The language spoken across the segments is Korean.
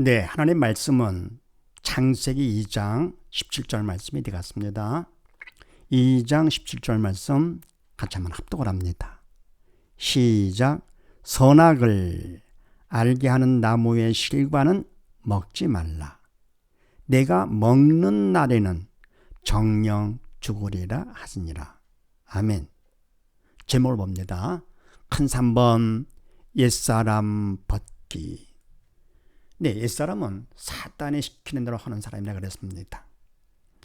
네, 하나님 말씀은 창세기 2장 17절 말씀이 되겠습니다. 2장 17절 말씀 같이 한번 합독을 합니다. 시작. 선악을 알게 하는 나무의 실과는 먹지 말라. 내가 먹는 날에는 정령 죽으리라 하시니라. 아멘. 제목을 봅니다. 큰 3번 옛사람 벗기. 네, 옛사람은 사단이 시키는 대로 하는 사람이라 그랬습니다.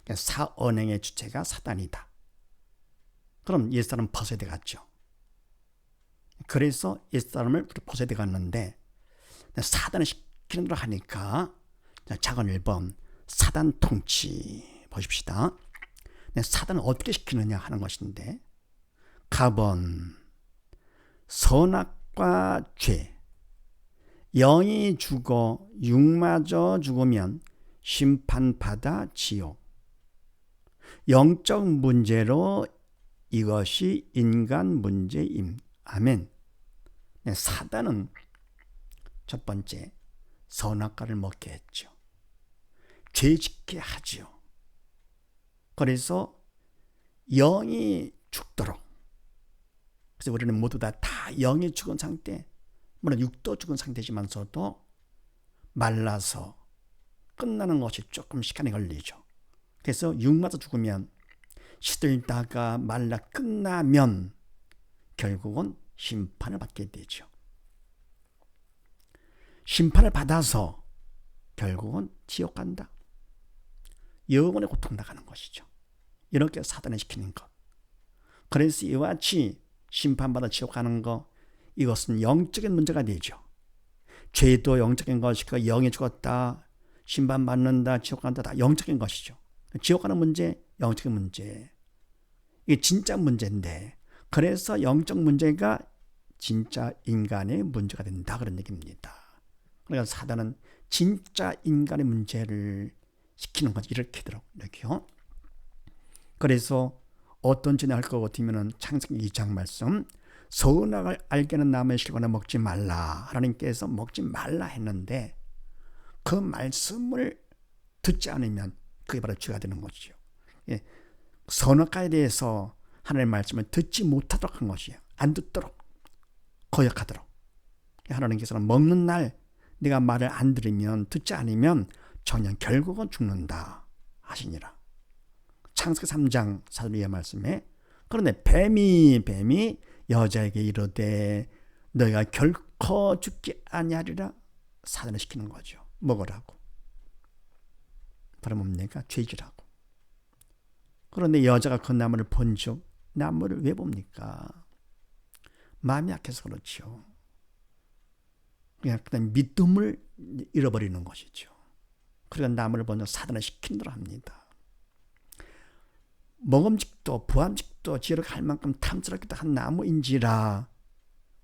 사언행의 주체가 사단이다. 그럼 옛사람 벗어야 되겠죠. 그래서 옛사람을 벗어야 되겠는데 사단이 시키는 대로 하니까 작은 1번 사단 통치 보십시다. 사단은 어떻게 시키느냐 하는 것인데 가번 선악과 죄 영이 죽어 육마저 죽으면 심판받아 지옥. 영적 문제로 이것이 인간 문제임. 아멘. 네, 사단은 첫 번째 선악과를 먹게 했죠. 죄짓게 하죠. 그래서 영이 죽도록. 그래서 우리는 모두 다 영이 죽은 상태, 물론 육도 죽은 상태지만서도 말라서 끝나는 것이 조금 시간이 걸리죠. 그래서 육마저 죽으면 시들다가 말라 끝나면 결국은 심판을 받게 되죠. 심판을 받아서 결국은 지옥 간다. 영원의 고통 나가는 것이죠. 이렇게 사단을 시키는 것. 그래서 이와 같이 심판받아 지옥 가는 것, 이것은 영적인 문제가 되죠. 죄도 영적인 것이고 영이 죽었다, 심판받는다, 지옥 간다, 다 영적인 것이죠. 지옥 가는 문제, 영적인 문제. 이게 진짜 문제인데 그래서 영적 문제가 진짜 인간의 문제가 된다 그런 얘기입니다. 그러니까 사단은 진짜 인간의 문제를 시키는 거지 이렇게요. 그래서 어떤 죄를 할 것 같으면 창세기 2장 말씀 선악을 알게 하는 나무의 실과는 먹지 말라. 하나님께서 먹지 말라 했는데 그 말씀을 듣지 않으면 그게 바로 죄가 되는 것이죠. 예. 선악과에 대해서 하나님의 말씀을 듣지 못하도록 한 것이에요. 안 듣도록 거역하도록. 하나님께서는 먹는 날 네가 말을 안 들으면 듣지 않으면 정녕 결국은 죽는다 하시니라. 창세기 3장 사도의 말씀에 그런데 뱀이 여자에게 이르되 너희가 결코 죽지 아니하리라 사단을 시키는 거죠. 먹으라고. 바로 뭡니까? 죄지라고. 그런데 여자가 그 나무를 본즉 나무를 왜 봅니까? 마음이 약해서 그렇죠. 그냥 믿음을 잃어버리는 것이죠. 그러니까 나무를 본즉 사단을 시킨 대로 합니다. 먹음직도 부함직도 지혜롭게 할 만큼 탐스럽기도 한 나무인지라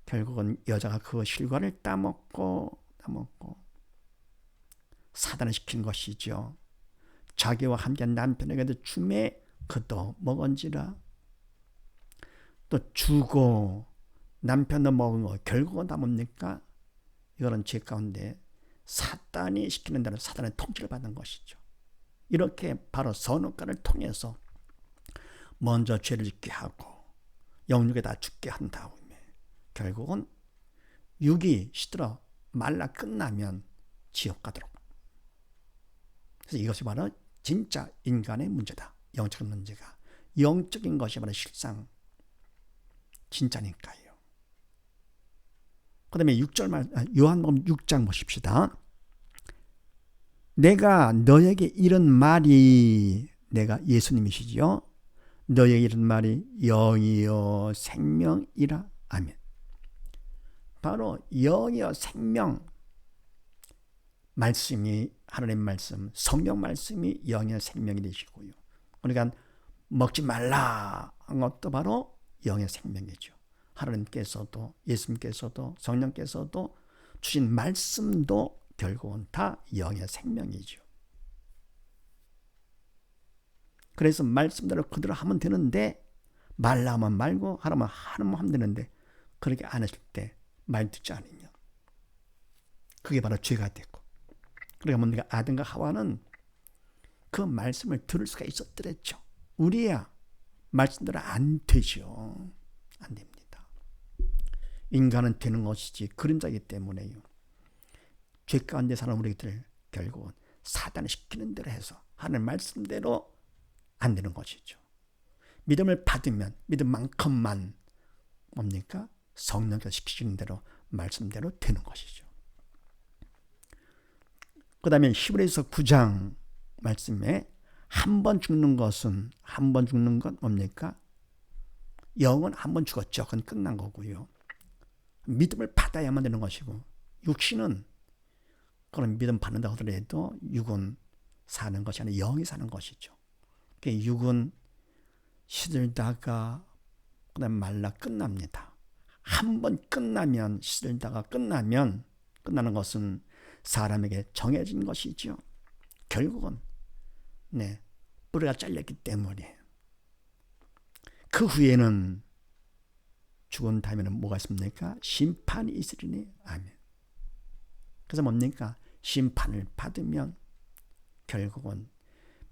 결국은 여자가 그 실과를 따먹고 사단을 시킨 것이죠. 자기와 함께한 남편에게도 주매 그도 먹은지라. 또 주고 남편도 먹은 거 결국은 다 뭡니까? 이거는 죄 가운데 사단이 시키는 대로 사단의 통치를 받는 것이죠. 이렇게 바로 선악과를 통해서 먼저 죄를 짓게 하고 영육에 다 죽게 한 다음에 결국은 육이 시들어 말라 끝나면 지옥 가도록. 그래서 이것이 바로 진짜 인간의 문제다. 영적인 문제가. 영적인 것이 바로 실상 진짜니까요. 그 다음에 6절 요한복음 6장 보십시다. 내가 너에게 이른 말이 내가 예수님이시지요. 너에게 이른 말이 영이요 생명이라. 아멘. 바로 영이요 생명 말씀이 하나님 말씀 성경 말씀이 영이요 생명이 되시고요. 그러니까 먹지 말라 한 것도 바로 영의 생명이죠. 하나님께서도 예수님께서도 성령께서도 주신 말씀도 결국은 다 영의 생명이죠. 그래서 말씀대로 그대로 하면 되는데 말라 하면 말고 하라면 하면 되는데 그렇게 안 했을 때 말 듣지 않으면 그게 바로 죄가 되고 그러니까 뭡니까? 아담과 하와는 그 말씀을 들을 수가 있었더랬죠. 우리야 말씀대로 안 되죠. 안 됩니다. 인간은 되는 것이지 그림자이기 때문에요. 죄 가운데 사는 우리들 결국은 사단이 시키는 대로 해서 하는 말씀대로 안 되는 것이죠. 믿음을 받으면 믿음만큼만 뭡니까? 성령께서 시키시는 대로 말씀대로 되는 것이죠. 그 다음에 히브리서 9장 말씀에 한 번 죽는 것은 한 번 죽는 건 뭡니까? 영은 한 번 죽었죠. 그건 끝난 거고요. 믿음을 받아야만 되는 것이고 육신은 그런 믿음 받는다고 하더라도 육은 사는 것이 아니라 영이 사는 것이죠. 육은 시들다가 그다음 말라 끝납니다. 한 번 끝나면 시들다가 끝나면 끝나는 것은 사람에게 정해진 것이죠. 결국은 뿌리가 잘렸기 때문에 그 후에는 죽은 다음에는 뭐가 있습니까? 심판이 있으리니 아멘. 그래서 뭡니까? 심판을 받으면 결국은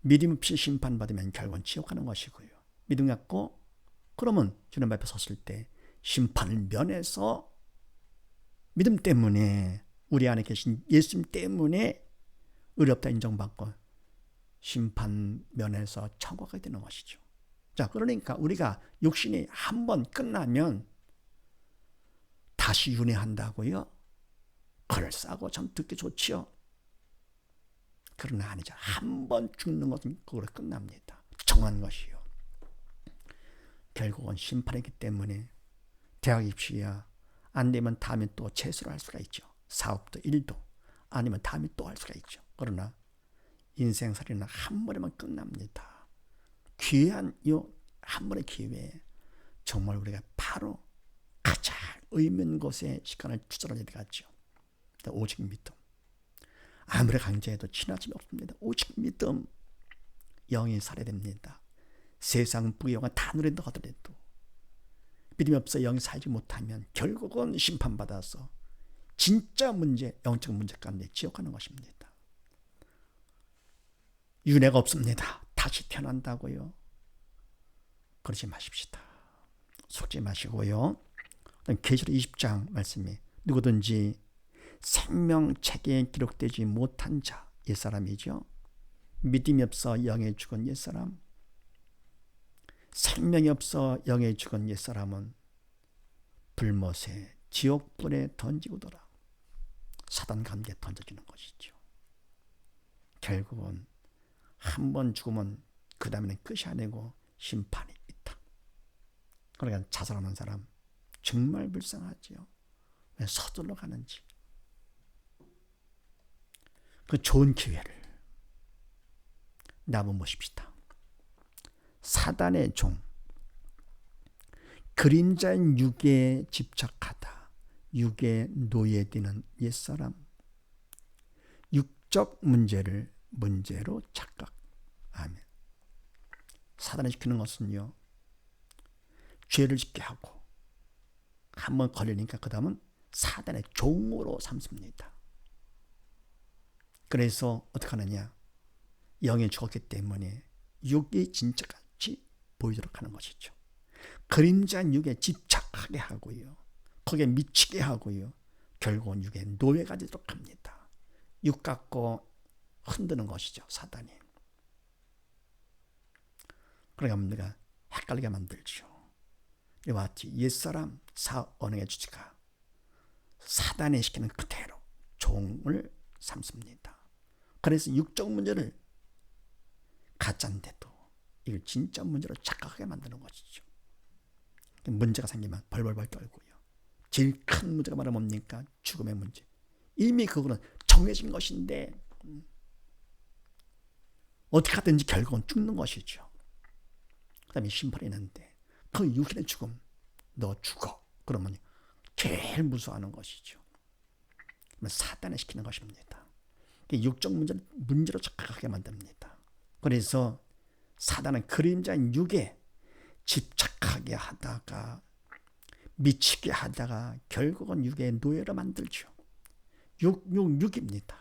믿음 없이 심판받으면 결국은 지옥 가는 것이고요. 믿음 갖고 그러면 주님 앞에 섰을 때 심판을 면해서 믿음 때문에 우리 안에 계신 예수님 때문에 의롭다 인정받고 심판 면에서 천국 가게 되는 것이죠. 자, 그러니까 우리가 육신이 한 번 끝나면 다시 윤회한다고요? 그럴싸하고 참 듣기 좋지요. 그러나 아니죠. 한 번 죽는 것은 그걸로 끝납니다. 정한 것이요. 결국은 심판이기 때문에 대학 입시야 안 되면 다음에 또 재수를 할 수가 있죠. 사업도 일도 아니면 다음에 또 할 수가 있죠. 그러나 인생살이는 한 번에만 끝납니다. 귀한 이 한 번의 기회에 정말 우리가 바로 가장 의미 있는 곳에 시간을 투자해야 되겠죠. 오직 믿음. 아무리 강제해도 지나침이 없습니다. 오직 믿음. 영이 살아야 됩니다. 세상 부귀영화 다 누린다 하더라도 믿음이 없어 영이 살지 못하면 결국은 심판받아서 진짜 문제, 영적 문제 가운데 지옥 가는 것입니다. 윤회가 없습니다. 다시 태어난다고요? 그러지 마십시다. 속지 마시고요. 계시록 20장 말씀에 누구든지 생명책에 기록되지 못한 자, 옛사람이죠. 믿음이 없어 영에 죽은 옛사람, 생명이 없어 영에 죽은 옛사람은 불못에 지옥불에 던지고더라. 사단 감기에 던져지는 것이죠. 결국은 한 번 죽으면 그 다음에는 끝이 아니고 심판이 있다. 그러니까 자살하는 사람 정말 불쌍하지요. 왜 서둘러 가는지. 그 좋은 기회를 남아보십시다. 사단의 종, 그림자인 육에 집착하다, 육에 노예되는 옛사람, 육적 문제를 문제로 착각. 아멘. 사단이 시키는 것은요, 죄를 짓게 하고 한번 걸리니까 그 다음은 사단의 종으로 삼습니다. 그래서 어떻게 하느냐? 영에 죽었기 때문에 육이 진짜같이 보이도록 하는 것이죠. 그림자인 육에 집착하게 하고요. 거기에 미치게 하고요. 결국은 육의 노예가 되도록 합니다. 육 갖고 흔드는 것이죠. 사단이. 그러니까 우리가 헷갈리게 만들죠. 이와 같이 옛사람 언어의 주체가 사단이 시키는 그대로 종을 삼습니다. 그래서 육적 문제를 가짜인데도 이걸 진짜 문제로 착각하게 만드는 것이죠. 문제가 생기면 벌벌벌 떨고요. 제일 큰 문제가 바로 뭡니까? 죽음의 문제. 이미 그거는 정해진 것인데 어떻게 하든지 결국은 죽는 것이죠. 그 다음에 심판이 있는데 그 육신의 죽음, 너 죽어. 그러면 제일 무서워하는 것이죠. 사단에 시키는 것입니다. 육적 문제를 문제로 착각하게 만듭니다. 그래서 사단은 그림자인 육에 집착하게 하다가 미치게 하다가 결국은 육의 노예로 만들죠. 육입니다.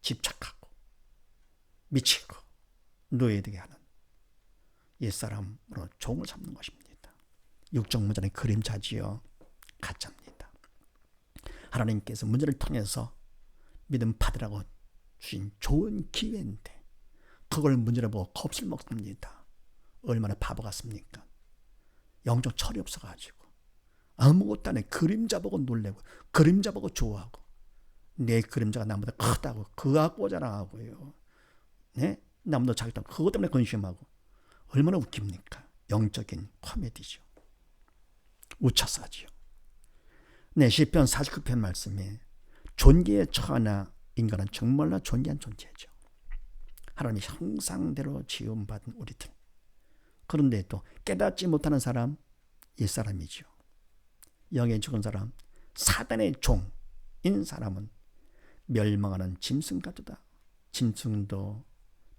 집착하고 미치고 노예되게 하는 옛사람으로 종을 삼는 것입니다. 육적 문제는 그림자지요. 가짜입니다. 하나님께서 문제를 통해서 믿음 받으라고 주신 좋은 기회인데 그걸 문제를 보고 겁을 먹습니다. 얼마나 바보 같습니까? 영적 철이 없어가지고 아무것도 안 해. 그림자 보고 놀래고 그림자 보고 좋아하고 내 그림자가 나보다 크다고 그거 갖고 자랑하고요. 네? 남도 자기도 그것 때문에 근심하고 얼마나 웃깁니까? 영적인 코미디죠. 우차사지요. 네, 시편 49편 말씀에 존귀에 처하나 인간은 정말로 존귀한 존재죠. 하나님의 형상대로 지음받은 우리들. 그런데 또 깨닫지 못하는 사람, 옛사람이죠. 영에 죽은 사람, 사단의 종인 사람은 멸망하는 짐승 같다. 짐승도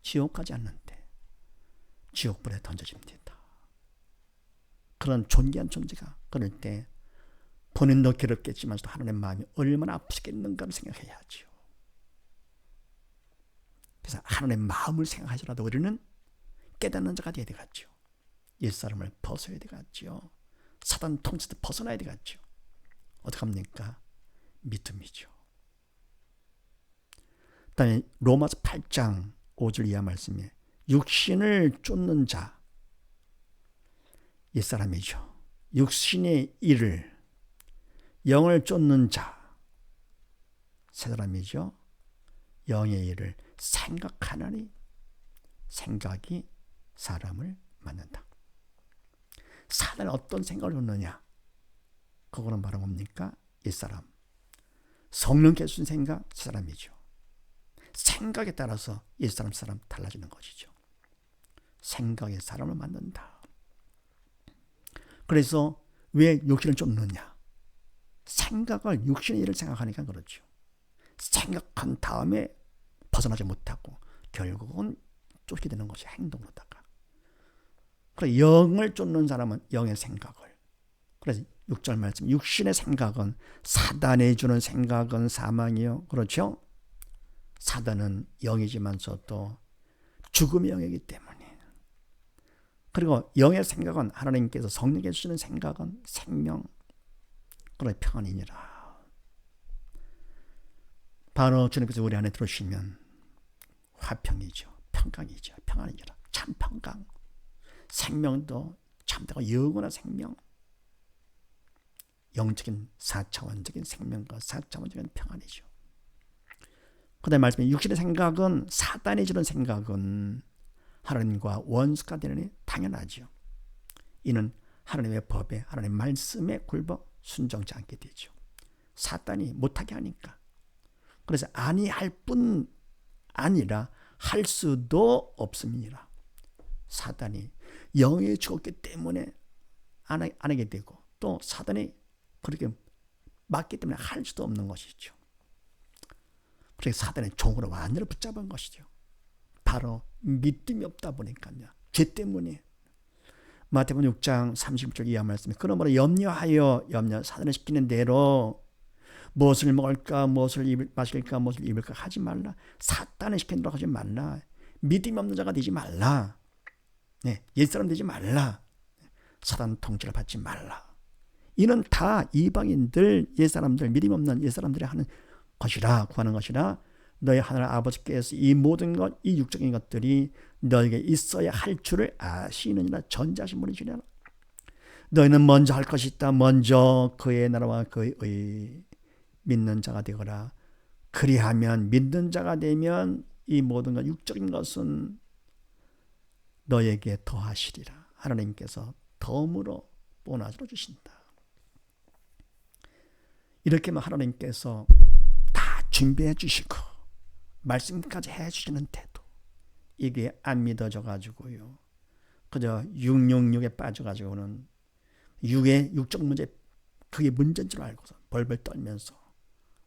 지옥 가지 않는데 지옥불에 던져집니다. 그런 존귀한 존재가 그럴 때 본인도 괴롭겠지만 하나님의 마음이 얼마나 아프시겠는가를 생각해야죠. 그래서 하나님의 마음을 생각하지라도 우리는 깨닫는 자가 되어야 되겠죠. 옛사람을 벗어야 되겠죠. 사단 통치도 벗어나야 되겠죠. 어떻게 합니까? 믿음이죠. 다음에 로마서 8장 5절 이하 말씀에 육신을 쫓는 자, 옛사람이죠. 육신의 일을 영을 쫓는 자, 새사람이죠. 영의 일을 생각하나니 생각이 사람을 만든다. 사단은 어떤 생각을 쫓느냐? 그거는 바로 뭡니까? 옛사람. 성령께서 주신 생각, 새사람이죠. 생각에 따라서 옛사람, 사람 달라지는 것이죠. 생각이 사람을 만든다. 그래서 왜 육신을 쫓느냐? 생각을 육신의 일을 생각하니까 그렇죠. 생각한 다음에 벗어나지 못하고 결국은 쫓게 되는 것이 행동으로다가. 그래서 영을 쫓는 사람은 영의 생각을. 그래서 6절 말씀, 육신의 생각은 사단이 주는 생각은 사망이요. 그렇죠? 사단은 영이지만서도 죽음의 영이기 때문에. 그리고 영의 생각은 하나님께서 성령께 주시는 생각은 생명, 그리고 평안이니라. 바로 주님께서 우리 안에 들어오시면 화평이죠. 평강이죠. 평안이니라. 참 평강. 생명도 참되고 영원한 생명. 영적인 4차원적인 생명과 4차원적인 평안이죠. 그 다음에 말씀에 육신의 생각은 사단이 주는 생각은 하나님과 원수가 되느니 당연하죠. 이는 하나님의 법에 하나님의 말씀에 굴복 순종치 않게 되죠. 사단이 못하게 하니까. 그래서 아니할 뿐 아니라 할 수도 없음이니라. 사단이 영에 죽었기 때문에 안 하게 되고 또 사단이 그렇게 맞기 때문에 할 수도 없는 것이죠. 그래서 사단의 종으로 완전히 붙잡은 것이죠. 바로 믿음이 없다 보니까요. 죄 때문에. 마태복음 6장 30절 이하 말씀에 그러므로 염려하여 사단을 시키는 대로 무엇을 먹을까, 무엇을 마실까, 무엇을 입을까 하지 말라. 사단을 시키는 대로 하지 말라. 믿음이 없는 자가 되지 말라. 네, 옛사람 되지 말라. 사단 통치를 받지 말라. 이는 다 이방인들, 옛사람들, 믿음 없는 옛사람들이 하는 것이라, 구하는 것이라. 너희 하나님 아버지께서 이 모든 것, 이 육적인 것들이 너에게 있어야 할 줄을 아시느니라. 전자하신 분이시라. 너희는 먼저 할 것이 있다. 먼저 그의 나라와 그의 의 믿는 자가 되거라. 그리하면 믿는 자가 되면 이 모든 것, 육적인 것은 너에게 더하시리라. 하나님께서 덤으로 보너스로 주신다. 이렇게 하나님께서 다 준비해 주시고 말씀까지 해 주시는데도 이게 안 믿어져 가지고요. 그저 666에 빠져 가지고는 육적 문제, 그게 문제인 줄 알고서 벌벌 떨면서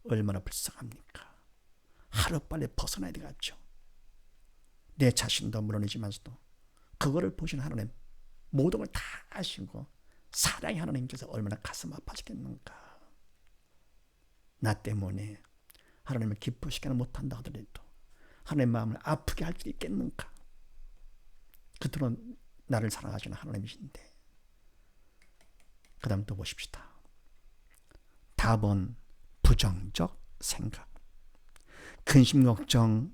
얼마나 불쌍합니까? 하루빨리 벗어나야 되겠죠. 내 자신도 물론이지만서도 그거를 보시는 하나님, 모든 걸 다 아시고 사랑의 하나님께서 얼마나 가슴 아파지겠는가. 나 때문에 하나님을 기쁘시게는 못한다 하더라도 하나님의 마음을 아프게 할 수 있겠는가? 그토록 나를 사랑하시는 하나님이신데. 그 다음 또 보십시다. 답은 부정적 생각. 근심 걱정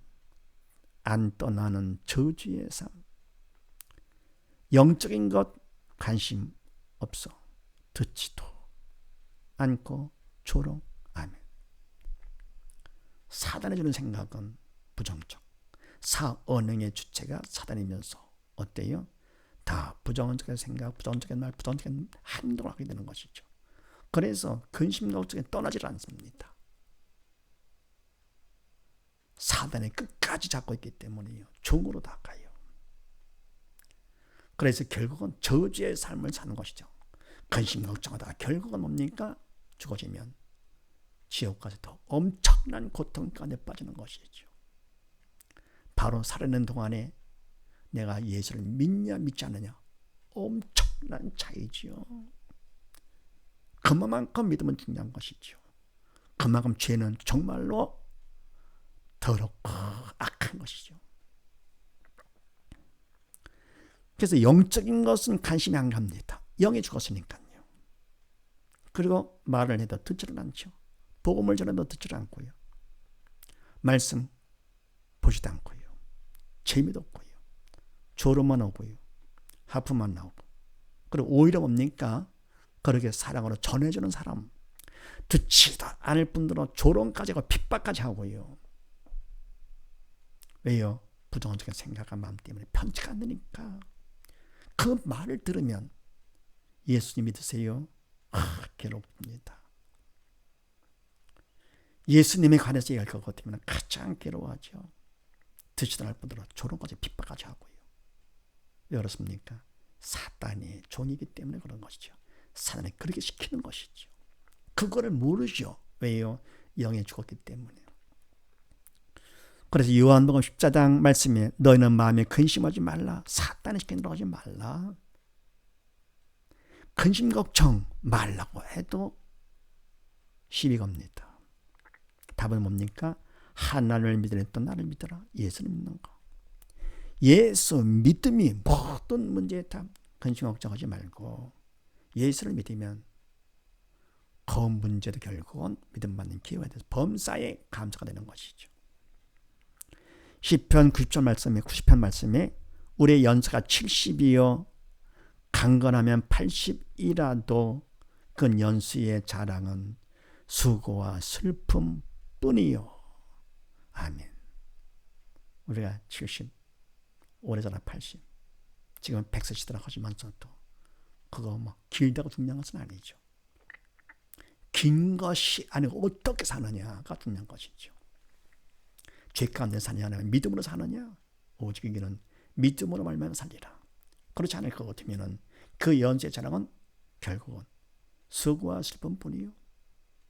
안 떠나는 저주의 삶. 영적인 것 관심 없어. 듣지도 않고 조롱. 아멘. 사단이 주는 생각은 부정적. 사언행의 주체가 사단이면서 어때요? 다 부정적인 생각, 부정적인 말, 부정적인 행동을 하게 되는 것이죠. 그래서 근심 걱정이 떠나질 않습니다. 사단이 끝까지 잡고 있기 때문에요. 종으로 닦아요. 그래서 결국은 저주의 삶을 사는 것이죠. 근심 걱정하다가 결국은 뭡니까? 죽어지면 지옥 가서 더 엄청난 고통 가운데 빠지는 것이죠. 바로 살아있는 동안에 내가 예수를 믿냐 믿지 않느냐 엄청난 차이지요. 그만큼 믿음은 중요한 것이죠. 그만큼 죄는 정말로 더럽고 악한 것이죠. 그래서 영적인 것은 관심이 안 갑니다. 영이 죽었으니까요. 그리고 말을 해도 듣지를 않죠. 복음을 전해도 듣지를 않고요. 말씀 보지도 않고요. 재미도 없고요. 조롱만 오고요. 하품만 나오고. 그리고 오히려 뭡니까? 그렇게 사랑으로 전해주는 사람. 듣지도 않을 뿐더러 조롱까지 하고 핍박까지 하고요. 왜요? 부정적인 생각과 마음 때문에 편치가 않으니까. 그 말을 들으면 예수님 믿으세요? 괴롭습니다. 예수님에 관해서 얘기할 것 같으면 가장 괴로워하죠. 듣지도 않을 뿐더러 조롱까지 핍박까지 하고요. 왜 그렇습니까? 사단의 종이기 때문에 그런 것이죠. 사단이 그렇게 시키는 것이죠. 그거를 모르죠. 왜요? 영에 죽었기 때문에. 그래서 요한복음 14장 말씀에 너희는 마음에 근심하지 말라. 사단이 시키는 하지 말라. 근심 걱정 말라고 해도 시비 겁니다. 답은 뭡니까? 하나님을 믿으랬던 나를 믿어라. 예수를 믿는 거. 예수 믿음이 모든 문제에 답. 근심 걱정하지 말고 예수를 믿으면 그 문제도 결국은 믿음 받는 기회가 돼서 범사에 감사가 되는 것이죠. 시편 90편 말씀에 90편 말씀에 우리의 연세가 70이요 강건하면 80이라도 그 연수의 자랑은 수고와 슬픔 뿐이요. 아멘. 우리가 70, 오래전에 80, 지금 100세시더라 하지만서도 그거 뭐 길다고 중요한 것은 아니죠. 긴 것이 아니고 어떻게 사느냐가 중요한 것이죠. 죄 가운데 사느냐 아니면 믿음으로 사느냐. 오직 이기는 믿음으로 말미암아 살리라. 그렇지 않을 것 같으면 그 연수의 자랑은 결국은 수고와 슬픔뿐이요.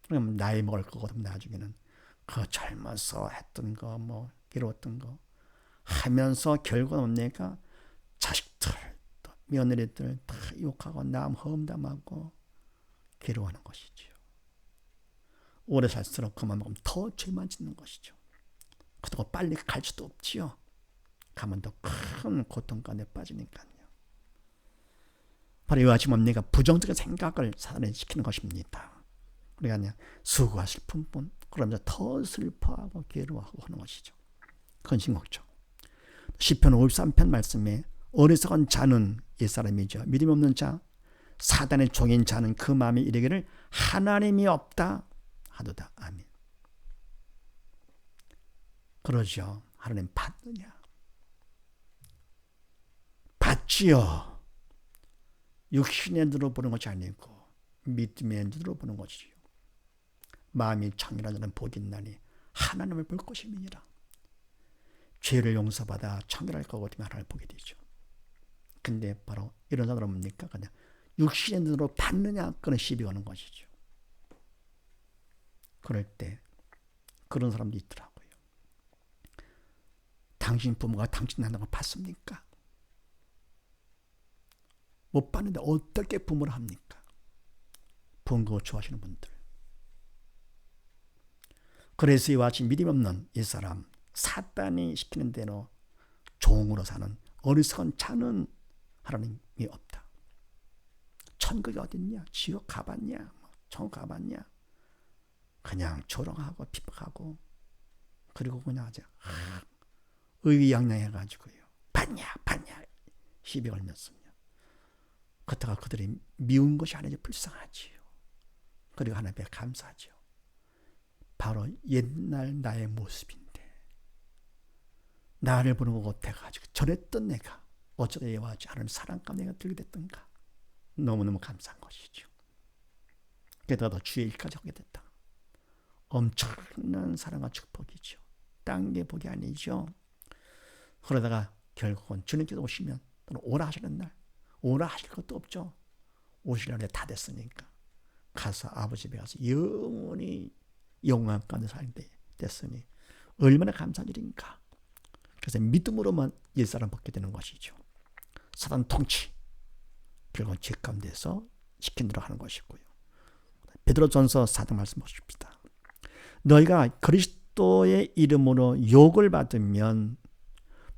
그럼 나이 먹을 것 같으면 나중에는 그 젊어서 했던 거 뭐 괴로웠던 거 하면서 결국은 뭡니까? 자식들 또 며느리들 다 욕하고 남 험담하고 괴로워하는 것이죠. 오래 살수록 그만 먹으면 더 죄만 짓는 것이죠. 그렇다고 빨리 갈 수도 없지요. 가면 더 큰 고통 가운데 빠지니까요. 바로 이와 같이 뭡니까? 부정적인 생각을 사단에 시키는 것입니다. 우리가 그냥 수고와 슬픔뿐 그러면서 더 슬퍼하고 괴로워하고 하는 것이죠. 근심 걱정. 시편 53편 말씀에 어리석은 자는 옛사람이죠. 믿음이 없는 자, 사단의 종인 자는 그 마음에 이르기를 하나님이 없다 하도다. 아멘. 그러죠. 하나님 받느냐? 받지요. 육신의 눈으로 보는 것이 아니고 믿음의 눈으로 보는 것이요. 마음이 청결한 자는 복 있나니 하나님을 볼 것임이니라. 죄를 용서받아 청결할 것 같으면 하나님을 보게 되죠. 근데 바로 이런 사람은 뭡니까? 그냥 육신의 눈으로 받느냐 그런 시비 거는 것이죠. 그럴 때 그런 사람도 있더라고요. 당신 부모가 당신 낳는 거 봤습니까? 못 봤는데 어떻게 부모를 합니까? 부모가 좋아하시는 분들. 그래서 이와 같이 믿음 없는 이 사람, 사단이 시키는 대로 종으로 사는 어리석은 자는 하나님이 없다. 천국이 어딨냐? 지옥 가봤냐? 천국 가봤냐? 그냥 조롱하고 핍박하고 그리고 그냥 아주 의기양양해가지고요. 봤냐? 시비 걸면서요. 그렇다가 그들이 미운 것이 아니지 불쌍하지요. 그리고 하나님께 감사하죠. 바로 옛날 나의 모습인데 나를 보는 것 같아가지고 저랬던 내가 어쩌다 이와 같이 하나님 사랑 가운데 내가 들게 됐던가. 너무너무 감사한 것이죠. 게다가 주의 일까지 하게 됐다. 엄청난 사랑과 축복이죠. 딴 게 복이 아니죠. 그러다가 결국은 주님께서 오시면 또는 오라 하시는 날 오라 하실 것도 없죠. 오시려는데 다 됐으니까 가서 아버지 집에 가서 영원히 영광 가운데 살게 됐으니 얼마나 감사한 일인가. 그래서 믿음으로만 옛사람 벗게 되는 것이죠. 사단 통치 결국은 죄 가운데서 시킨 대로 하는 것이고요. 베드로전서 4장 말씀 보십시다. 너희가 그리스도의 이름으로 욕을 받으면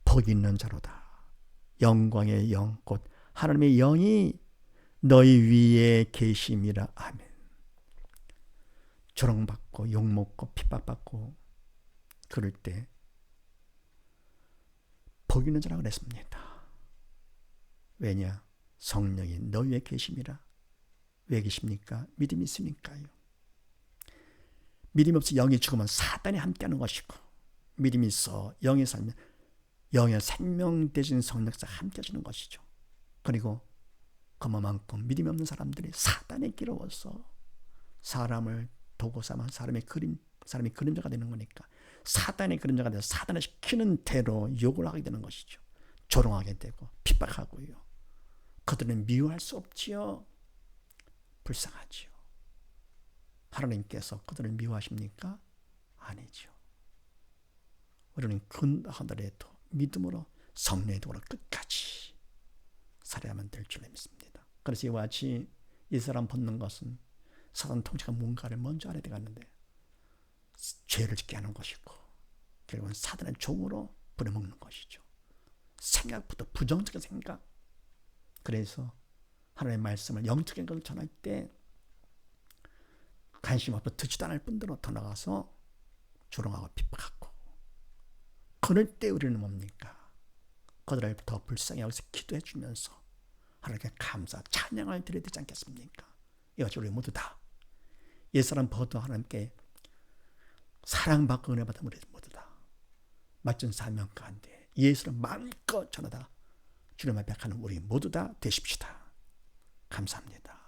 복 있는 자로다. 영광의 영 곧 하나님의 영이 너희 위에 계심이라. 아멘. 조롱받고 욕먹고 핍박받고 그럴 때 복 있는 자라고 그랬습니다. 왜냐? 성령이 너희 위에 계심이라. 왜 계십니까? 믿음이 있으니까요. 믿음이 없이 영이 죽으면 사단이 함께하는 것이고 믿음이 있어 영이 살면 영의 생명 대신 성령과 함께 하시는 것이죠. 그리고 그만큼 믿음이 없는 사람들이 사단에 끼러워서 사람을 도구 삼아 사람이 그림자가 되는 거니까 사단의 그림자가 돼서 사단을 시키는 대로 욕을 하게 되는 것이죠. 조롱하게 되고 핍박하고요. 그들은 미워할 수 없지요. 불쌍하지요. 하나님께서 그들을 미워하십니까? 아니죠. 우리는 하더라도 믿음으로 성령의 도로 끝까지 살아야만 될 줄 믿습니다. 그래서 이와 같이 이 사람 벗는 것은 사단 통치가 뭔가를 먼저 알아야 되겠는데 죄를 짓게 하는 것이고 결국은 사단의 종으로 부려먹는 것이죠. 생각부터 부정적인 생각. 그래서 하나님의 말씀을 영적인 것을 전할 때 관심 없어 듣지도 않을 뿐더러 더 나가서 조롱하고 핍박하고 그럴 때 우리는 뭡니까? 그들을 더 불쌍히 여기서 기도해 주면서 하나님께 감사 찬양을 드려야 되지 않겠습니까? 이것이 우리 모두 다 옛사람 버도 하나님께 사랑받고 은혜받은 우리 모두 다 맡은 사명 가운데 예수를 마음껏 전하다 주님 앞에 가는 우리 모두 다 되십시다. 감사합니다.